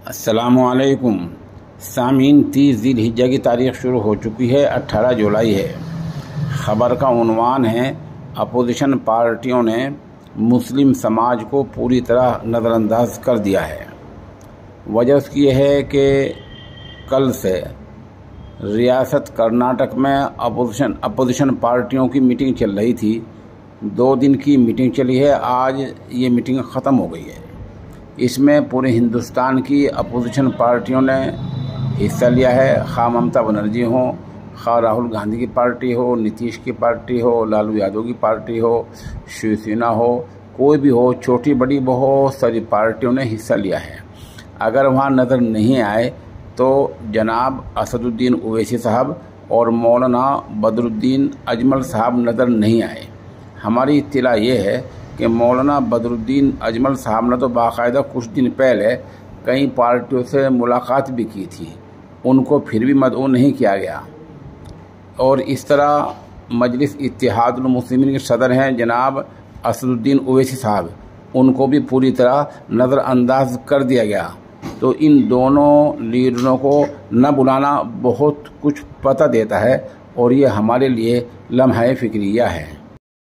अस्सलामुअलैकुम सामीन 30 ज़िलहिज्जा की तारीख शुरू हो चुकी है। 18 जुलाई है। ख़बर का उन्वान है, अपोजिशन पार्टियों ने मुस्लिम समाज को पूरी तरह नज़रअंदाज कर दिया है। वजह उसकी यह है कि कल से रियासत कर्नाटक में अपोजिशन पार्टियों की मीटिंग चल रही थी। 2 दिन की मीटिंग चली है। आज ये मीटिंग ख़त्म हो गई है। इसमें पूरे हिंदुस्तान की अपोजिशन पार्टियों ने हिस्सा लिया है। खा ममता बनर्जी हो, खा राहुल गांधी की पार्टी हो, नीतीश की पार्टी हो, लालू यादव की पार्टी हो, शिवसेना हो, कोई भी हो, छोटी बड़ी बहुत सारी पार्टियों ने हिस्सा लिया है। अगर वहाँ नज़र नहीं आए तो जनाब असदुद्दीन ओवैसी साहब और मौलाना बदरुद्दीन अजमल साहब नज़र नहीं आए। हमारी इत्तला ये है कि मौलाना बदरुद्दीन अजमल साहब ने तो बाकायदा कुछ दिन पहले कई पार्टियों से मुलाकात भी की थी, उनको फिर भी मदऊ नहीं किया गया। और इस तरह मजलिस इत्तेहादुल मुस्लिमीन के सदर हैं जनाब असदुद्दीन ओवैसी साहब, उनको भी पूरी तरह नज़रअंदाज कर दिया गया। तो इन दोनों लीडरों को न बुलाना बहुत कुछ पता देता है और ये हमारे लिए लम्हा फ़िक्रिया है।